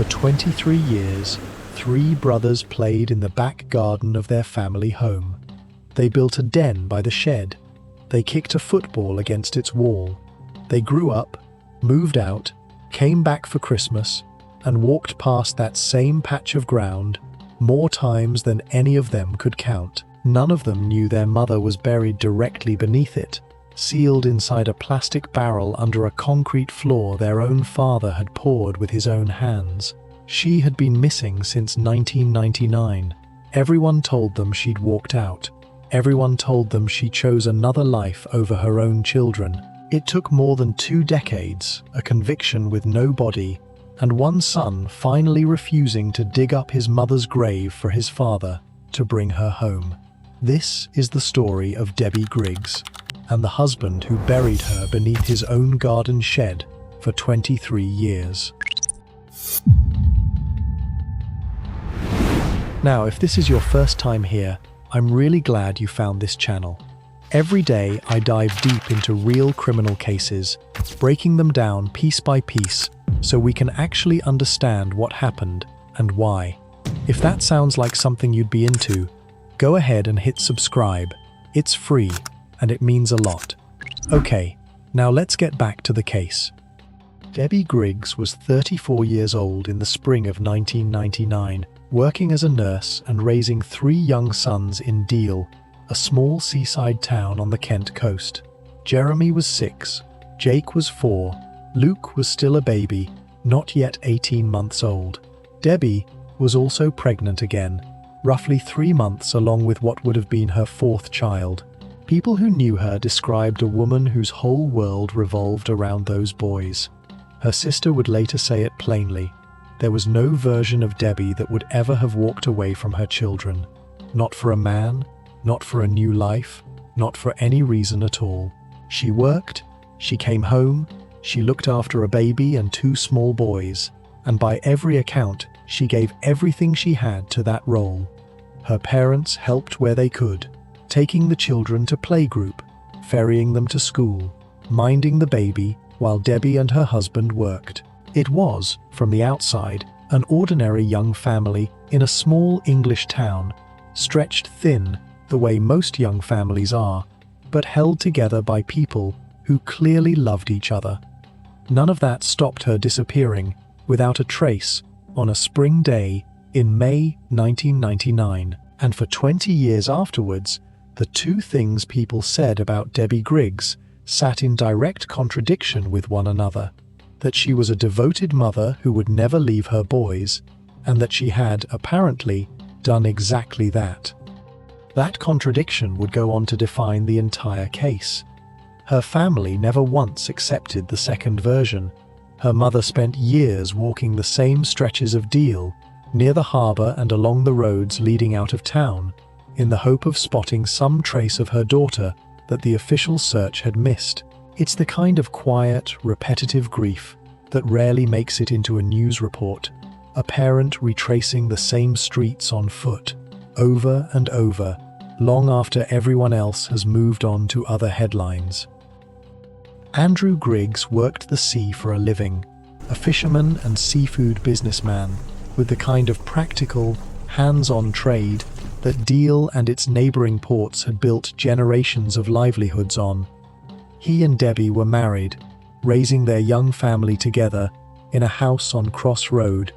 For 23 years, three brothers played in the back garden of their family home. They built a den by the shed. They kicked a football against its wall. They grew up, moved out, came back for Christmas, and walked past that same patch of ground more times than any of them could count. None of them knew their mother was buried directly beneath it, sealed inside a plastic barrel under a concrete floor their own father had poured with his own hands. She had been missing since 1999. Everyone told them she'd walked out. Everyone told them she chose another life over her own children. It took more than 2 decades, a conviction with no body, and one son finally refusing to dig up his mother's grave for his father to bring her home. This is the story of Debbie Griggs, and the husband who buried her beneath his own garden shed for 23 years. Now, if this is your first time here, I'm really glad you found this channel. Every day I dive deep into real criminal cases, breaking them down piece by piece so we can actually understand what happened and why. If that sounds like something you'd be into, go ahead and hit subscribe. It's free and it means a lot. Okay, now let's get back to the case. Debbie Griggs was 34 years old in the spring of 1999, working as a nurse and raising 3 young sons in Deal, a small seaside town on the Kent coast. Jeremy was 6, Jake was 4, Luke was still a baby, not yet 18 months old. Debbie was also pregnant again, roughly 3 months along with what would have been her 4th child. People who knew her described a woman whose whole world revolved around those boys. Her sister would later say it plainly. There was no version of Debbie that would ever have walked away from her children. Not for a man, not for a new life, not for any reason at all. She worked, she came home, she looked after a baby and 2 small boys, and by every account, she gave everything she had to that role. Her parents helped where they could, taking the children to playgroup, ferrying them to school, minding the baby while Debbie and her husband worked. It was, from the outside, an ordinary young family in a small English town, stretched thin the way most young families are, but held together by people who clearly loved each other. None of that stopped her disappearing without a trace on a spring day in May 1999, and for 20 years afterwards, the 2 things people said about Debbie Griggs sat in direct contradiction with one another: that she was a devoted mother who would never leave her boys, and that she had, apparently, done exactly that. That contradiction would go on to define the entire case. Her family never once accepted the second version. Her mother spent years walking the same stretches of Deal, near the harbour and along the roads leading out of town, in the hope of spotting some trace of her daughter that the official search had missed. It's the kind of quiet, repetitive grief that rarely makes it into a news report. A parent retracing the same streets on foot, over and over, long after everyone else has moved on to other headlines. Andrew Griggs worked the sea for a living, a fisherman and seafood businessman with the kind of practical, hands-on trade that Deal and its neighbouring ports had built generations of livelihoods on. He and Debbie were married, raising their young family together in a house on Cross Road,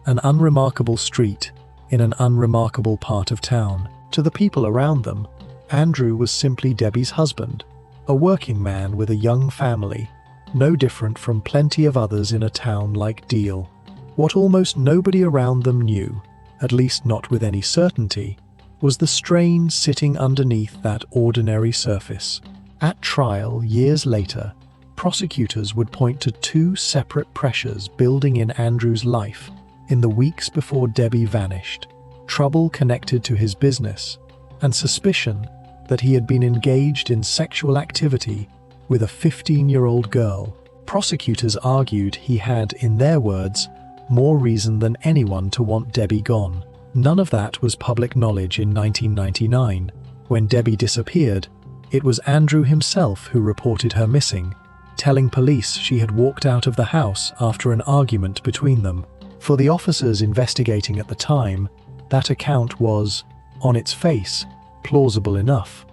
an unremarkable street in an unremarkable part of town. To the people around them, Andrew was simply Debbie's husband, a working man with a young family, no different from plenty of others in a town like Deal. What almost nobody around them knew, at least not with any certainty, was the strain sitting underneath that ordinary surface. At trial years later, prosecutors would point to 2 separate pressures building in Andrew's life in the weeks before Debbie vanished: trouble connected to his business, and suspicion that he had been engaged in sexual activity with a 15-year-old girl. Prosecutors argued he had, in their words, more reason than anyone to want Debbie gone. None of that was public knowledge in 1999. When Debbie disappeared, it was Andrew himself who reported her missing, telling police she had walked out of the house after an argument between them. For the officers investigating at the time, that account was, on its face, plausible enough.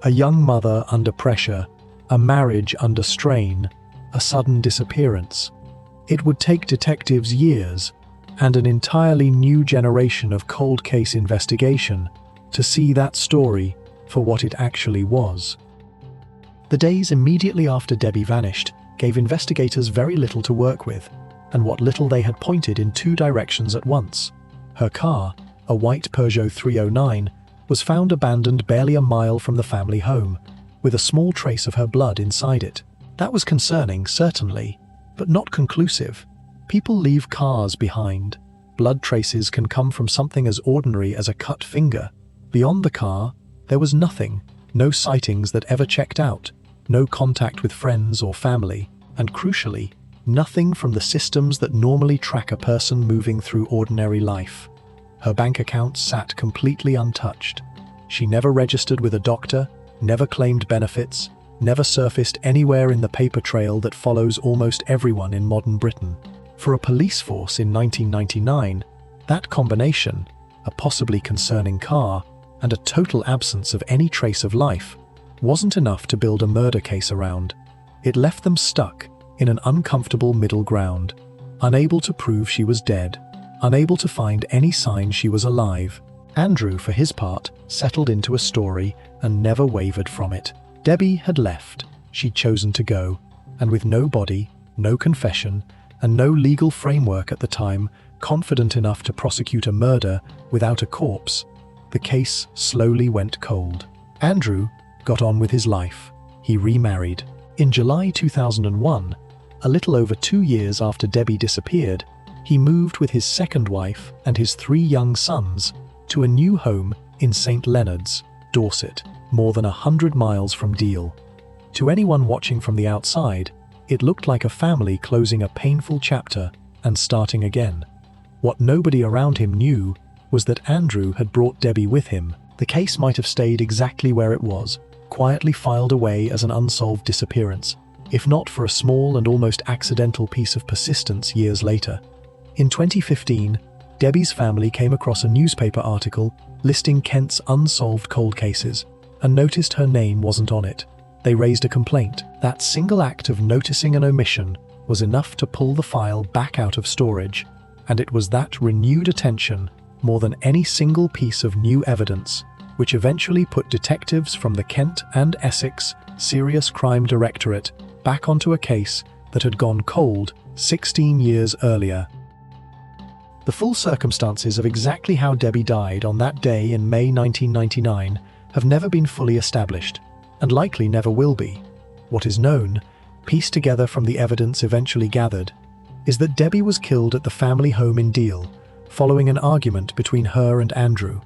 A young mother under pressure, a marriage under strain, a sudden disappearance. It would take detectives years, and an entirely new generation of cold case investigation, to see that story for what it actually was. The days immediately after Debbie vanished gave investigators very little to work with, and what little they had pointed in two directions at once. Her car, a white Peugeot 309, was found abandoned barely a mile from the family home, with a small trace of her blood inside it. That was concerning, certainly, but not conclusive. People leave cars behind. Blood traces can come from something as ordinary as a cut finger. Beyond the car, there was nothing, no sightings that ever checked out, no contact with friends or family, and crucially, nothing from the systems that normally track a person moving through ordinary life. Her bank account sat completely untouched. She never registered with a doctor, never claimed benefits, never surfaced anywhere in the paper trail that follows almost everyone in modern Britain. For a police force in 1999, that combination, a possibly concerning car, and a total absence of any trace of life, wasn't enough to build a murder case around. It left them stuck in an uncomfortable middle ground, unable to prove she was dead, unable to find any sign she was alive. Andrew, for his part, settled into a story and never wavered from it. Debbie had left. She'd chosen to go, and with no body, no confession, and no legal framework at the time confident enough to prosecute a murder without a corpse, the case slowly went cold. Andrew got on with his life. He remarried. In July 2001, a little over 2 years after Debbie disappeared, he moved with his second wife and his 3 young sons to a new home in St. Leonard's, Dorset, more than 100 miles from Deal. To anyone watching from the outside, it looked like a family closing a painful chapter and starting again. What nobody around him knew was that Andrew had brought Debbie with him. The case might have stayed exactly where it was, quietly filed away as an unsolved disappearance, if not for a small and almost accidental piece of persistence years later. In 2015, Debbie's family came across a newspaper article listing Kent's unsolved cold cases and noticed her name wasn't on it. They raised a complaint. That single act of noticing an omission was enough to pull the file back out of storage, and it was that renewed attention, more than any single piece of new evidence, which eventually put detectives from the Kent and Essex Serious Crime Directorate back onto a case that had gone cold 16 years earlier. The full circumstances of exactly how Debbie died on that day in May 1999 have never been fully established, and likely never will be. What is known, pieced together from the evidence eventually gathered, is that Debbie was killed at the family home in Deal, following an argument between her and Andrew.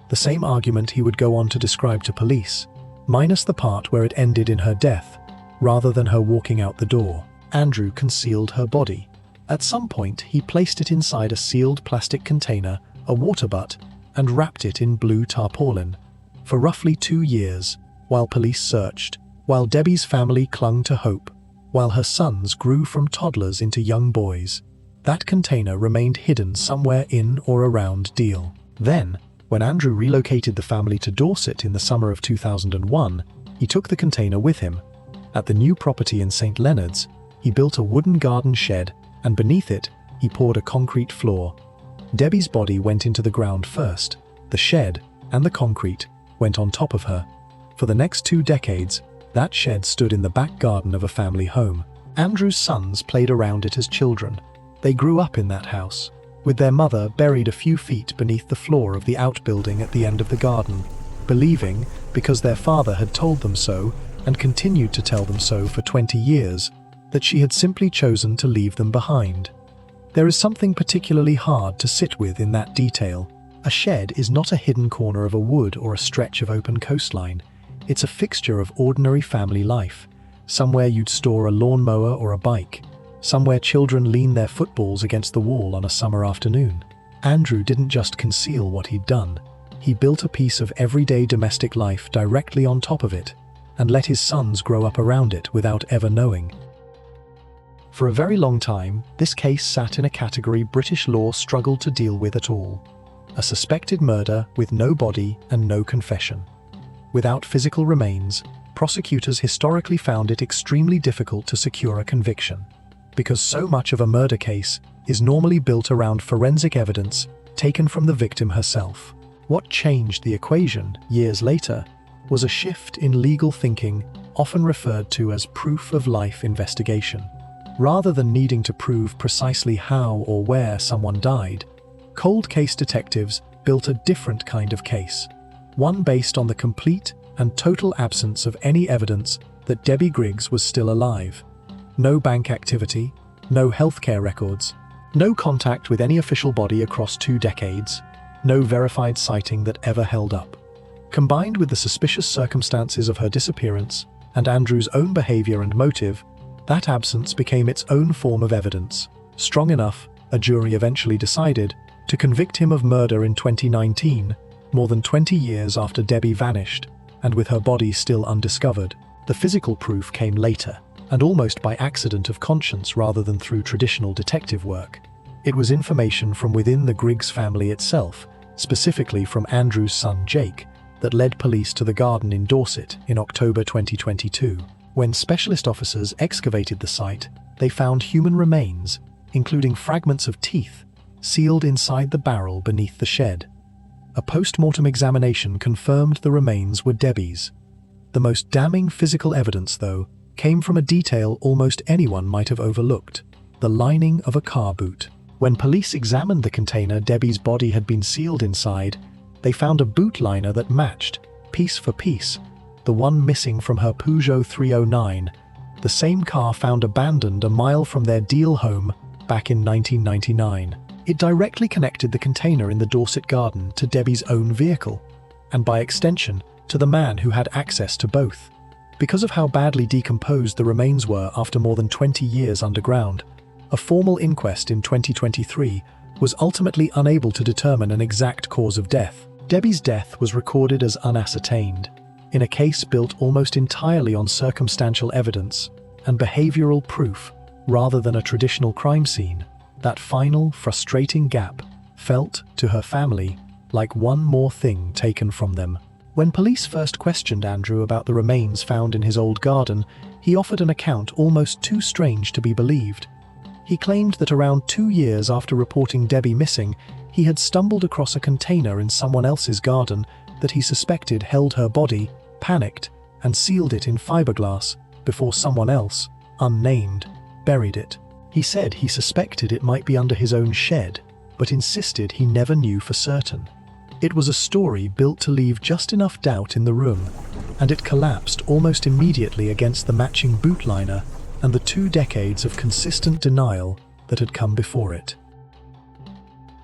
The same argument he would go on to describe to police, minus the part where it ended in her death, rather than her walking out the door. Andrew concealed her body. At some point, he placed it inside a sealed plastic container, a water butt, and wrapped it in blue tarpaulin. For roughly 2 years, while police searched, while Debbie's family clung to hope, while her sons grew from toddlers into young boys, that container remained hidden somewhere in or around Deal. Then, when Andrew relocated the family to Dorset in the summer of 2001, he took the container with him. At the new property in St. Leonard's, he built a wooden garden shed, and beneath it, he poured a concrete floor. Debbie's body went into the ground first. The shed and the concrete went on top of her. For the next 2 decades, that shed stood in the back garden of a family home. Andrew's sons played around it as children. They grew up in that house, with their mother buried a few feet beneath the floor of the outbuilding at the end of the garden, believing, because their father had told them so and continued to tell them so for 20 years, that she had simply chosen to leave them behind. There is something particularly hard to sit with in that detail. A shed is not a hidden corner of a wood or a stretch of open coastline. It's a fixture of ordinary family life, somewhere you'd store a lawnmower or a bike, somewhere children lean their footballs against the wall on a summer afternoon. Andrew didn't just conceal what he'd done. He built a piece of everyday domestic life directly on top of it, and let his sons grow up around it without ever knowing. For a very long time, this case sat in a category British law struggled to deal with at all. A suspected murder with no body and no confession. Without physical remains, prosecutors historically found it extremely difficult to secure a conviction, because so much of a murder case is normally built around forensic evidence taken from the victim herself. What changed the equation years later was a shift in legal thinking, often referred to as proof of life investigation. Rather than needing to prove precisely how or where someone died, cold case detectives built a different kind of case, one based on the complete and total absence of any evidence that Debbie Griggs was still alive. No bank activity, no healthcare records, no contact with any official body across 2 decades, no verified sighting that ever held up. Combined with the suspicious circumstances of her disappearance and Andrew's own behavior and motive, that absence became its own form of evidence, strong enough, a jury eventually decided, to convict him of murder in 2019, more than 20 years after Debbie vanished, and with her body still undiscovered. The physical proof came later, and almost by accident of conscience rather than through traditional detective work. It was information from within the Griggs family itself, specifically from Andrew's son Jake, that led police to the garden in Dorset in October 2022. When specialist officers excavated the site, they found human remains, including fragments of teeth, sealed inside the barrel beneath the shed. A post-mortem examination confirmed the remains were Debbie's. The most damning physical evidence, though, came from a detail almost anyone might have overlooked: the lining of a car boot. When police examined the container Debbie's body had been sealed inside, they found a boot liner that matched, piece for piece, the one missing from her Peugeot 309, the same car found abandoned a mile from their Deal home back in 1999. It directly connected the container in the Dorset garden to Debbie's own vehicle, and by extension, to the man who had access to both. Because of how badly decomposed the remains were after more than 20 years underground, a formal inquest in 2023 was ultimately unable to determine an exact cause of death. Debbie's death was recorded as unascertained, in a case built almost entirely on circumstantial evidence and behavioral proof rather than a traditional crime scene. That final, frustrating gap felt, to her family, like one more thing taken from them. When police first questioned Andrew about the remains found in his old garden, he offered an account almost too strange to be believed. He claimed that around 2 years after reporting Debbie missing, he had stumbled across a container in someone else's garden that he suspected held her body, panicked, and sealed it in fiberglass before someone else, unnamed, buried it. He said he suspected it might be under his own shed, but insisted he never knew for certain. It was a story built to leave just enough doubt in the room, and it collapsed almost immediately against the matching boot liner and the 2 decades of consistent denial that had come before it.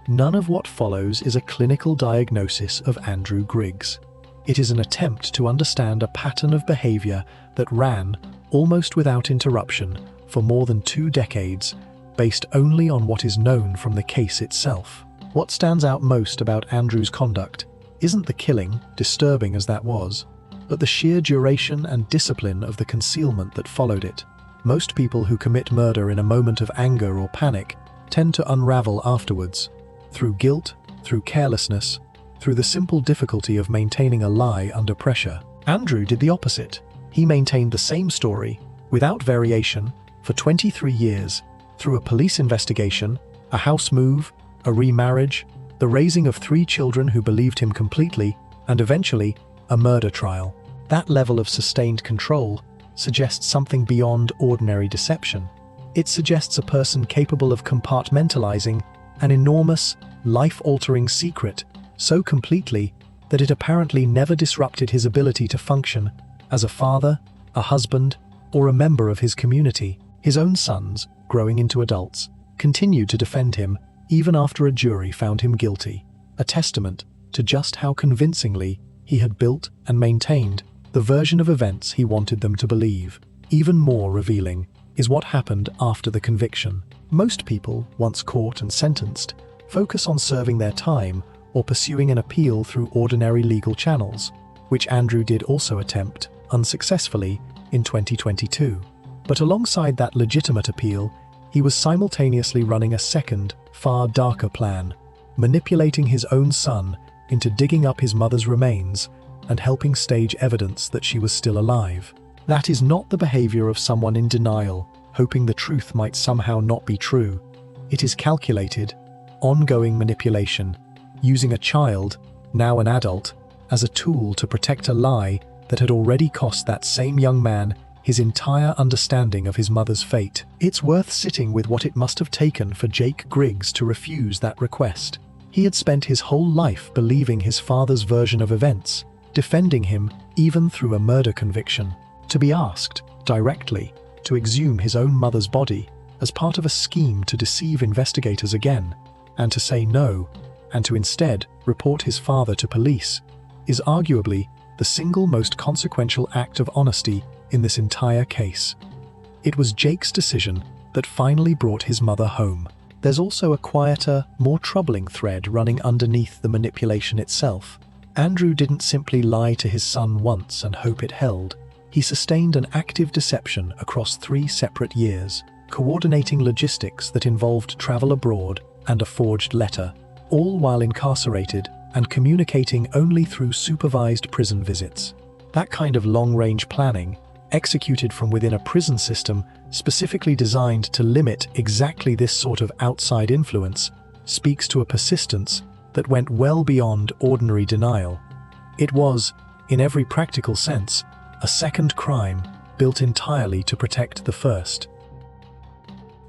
None of what follows is a clinical diagnosis of Andrew Griggs. It is an attempt to understand a pattern of behavior that ran, almost without interruption, for more than 2 decades, based only on what is known from the case itself. What stands out most about Andrew's conduct isn't the killing, disturbing as that was, but the sheer duration and discipline of the concealment that followed it. Most people who commit murder in a moment of anger or panic tend to unravel afterwards, through guilt, through carelessness, through the simple difficulty of maintaining a lie under pressure. Andrew did the opposite. He maintained the same story, without variation, for 23 years, through a police investigation, a house move, a remarriage, the raising of 3 children who believed him completely, and eventually, a murder trial. That level of sustained control suggests something beyond ordinary deception. It suggests a person capable of compartmentalizing an enormous, life-altering secret so completely that it apparently never disrupted his ability to function as a father, a husband, or a member of his community. His own sons, growing into adults, continued to defend him even after a jury found him guilty, a testament to just how convincingly he had built and maintained the version of events he wanted them to believe. Even more revealing is what happened after the conviction. Most people, once caught and sentenced, focus on serving their time or pursuing an appeal through ordinary legal channels, which Andrew did also attempt, unsuccessfully, in 2022. But alongside that legitimate appeal, he was simultaneously running a second, far darker plan, manipulating his own son into digging up his mother's remains and helping stage evidence that she was still alive. That is not the behavior of someone in denial, hoping the truth might somehow not be true. It is calculated, ongoing manipulation, using a child, now an adult, as a tool to protect a lie that had already cost that same young man his entire understanding of his mother's fate. It's worth sitting with what it must have taken for Jake Griggs to refuse that request. He had spent his whole life believing his father's version of events, defending him even through a murder conviction. To be asked, directly, to exhume his own mother's body as part of a scheme to deceive investigators again, and to say no, and to instead report his father to police, is arguably the single most consequential act of honesty in this entire case. It was Jake's decision that finally brought his mother home. There's also a quieter, more troubling thread running underneath the manipulation itself. Andrew didn't simply lie to his son once and hope it held. He sustained an active deception across 3 separate years, coordinating logistics that involved travel abroad and a forged letter, all while incarcerated and communicating only through supervised prison visits. That kind of long-range planning, executed from within a prison system specifically designed to limit exactly this sort of outside influence, speaks to a persistence that went well beyond ordinary denial. It was, in every practical sense, a second crime built entirely to protect the first.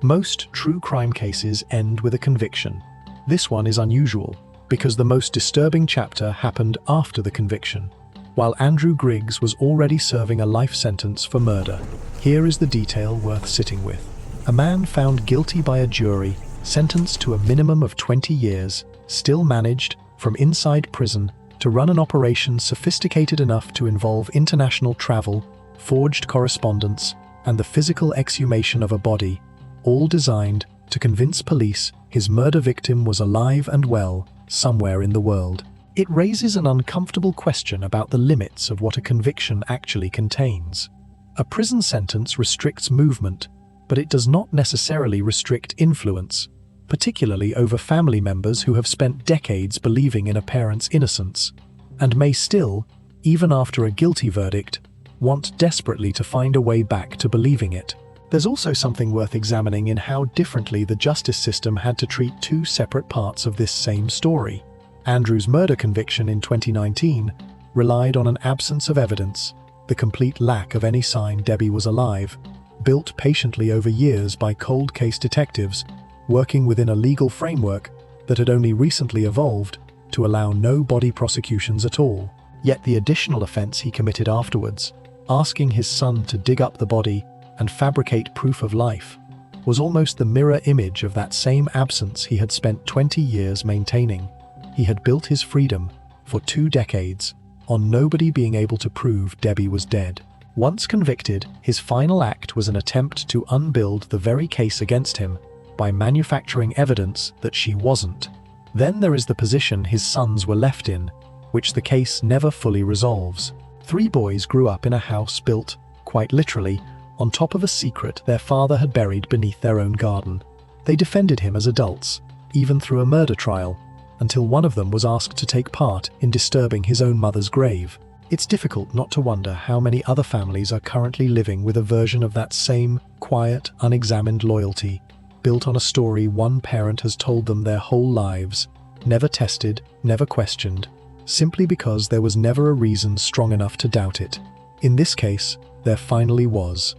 Most true crime cases end with a conviction. This one is unusual, because the most disturbing chapter happened after the conviction, while Andrew Griggs was already serving a life sentence for murder. Here is the detail worth sitting with. A man found guilty by a jury, sentenced to a minimum of 20 years, still managed, from inside prison, to run an operation sophisticated enough to involve international travel, forged correspondence, and the physical exhumation of a body, all designed to convince police his murder victim was alive and well somewhere in the world. It raises an uncomfortable question about the limits of what a conviction actually contains. A prison sentence restricts movement, but it does not necessarily restrict influence, particularly over family members who have spent decades believing in a parent's innocence, and may still, even after a guilty verdict, want desperately to find a way back to believing it. There's also something worth examining in how differently the justice system had to treat 2 separate parts of this same story. Andrew's murder conviction in 2019 relied on an absence of evidence, the complete lack of any sign Debbie was alive, built patiently over years by cold case detectives, working within a legal framework that had only recently evolved to allow no body prosecutions at all. Yet the additional offense he committed afterwards, asking his son to dig up the body and fabricate proof of life, was almost the mirror image of that same absence he had spent 20 years maintaining. He had built his freedom, for 2 decades, on nobody being able to prove Debbie was dead. Once convicted, his final act was an attempt to unbuild the very case against him by manufacturing evidence that she wasn't. Then there is the position his sons were left in, which the case never fully resolves. 3 boys grew up in a house built, quite literally, on top of a secret their father had buried beneath their own garden. They defended him as adults, even through a murder trial, until one of them was asked to take part in disturbing his own mother's grave. It's difficult not to wonder how many other families are currently living with a version of that same quiet, unexamined loyalty, built on a story one parent has told them their whole lives, never tested, never questioned, simply because there was never a reason strong enough to doubt it. In this case, there finally was.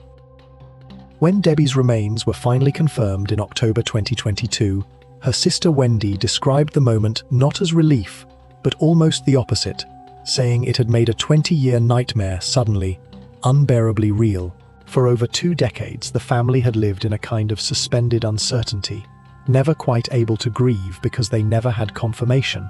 When Debbie's remains were finally confirmed in October 2022, her sister Wendy described the moment not as relief, but almost the opposite, saying it had made a 20-year nightmare suddenly, unbearably real. For over 2 decades, the family had lived in a kind of suspended uncertainty, never quite able to grieve because they never had confirmation,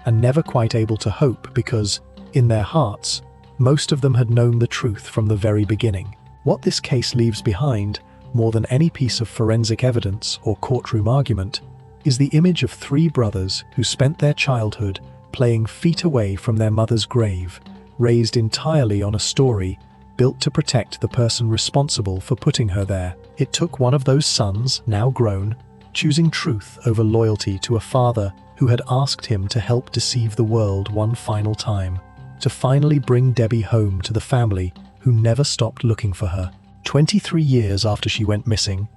and never quite able to hope because, in their hearts, most of them had known the truth from the very beginning. What this case leaves behind, more than any piece of forensic evidence or courtroom argument, is the image of 3 brothers who spent their childhood playing feet away from their mother's grave, raised entirely on a story built to protect the person responsible for putting her there. It took one of those sons, now grown, choosing truth over loyalty to a father who had asked him to help deceive the world one final time, to finally bring Debbie home to the family who never stopped looking for her. 23 years after she went missing,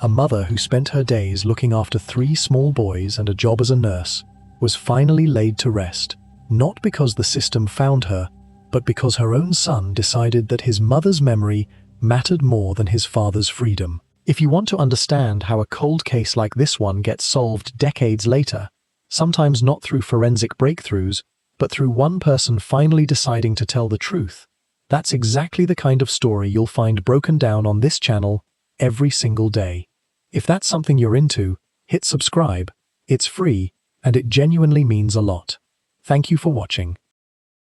a mother who spent her days looking after 3 small boys and a job as a nurse was finally laid to rest, not because the system found her, but because her own son decided that his mother's memory mattered more than his father's freedom. If you want to understand how a cold case like this one gets solved decades later, sometimes not through forensic breakthroughs, but through one person finally deciding to tell the truth, that's exactly the kind of story you'll find broken down on this channel every single day. If that's something you're into, hit subscribe. It's free, and it genuinely means a lot. Thank you for watching.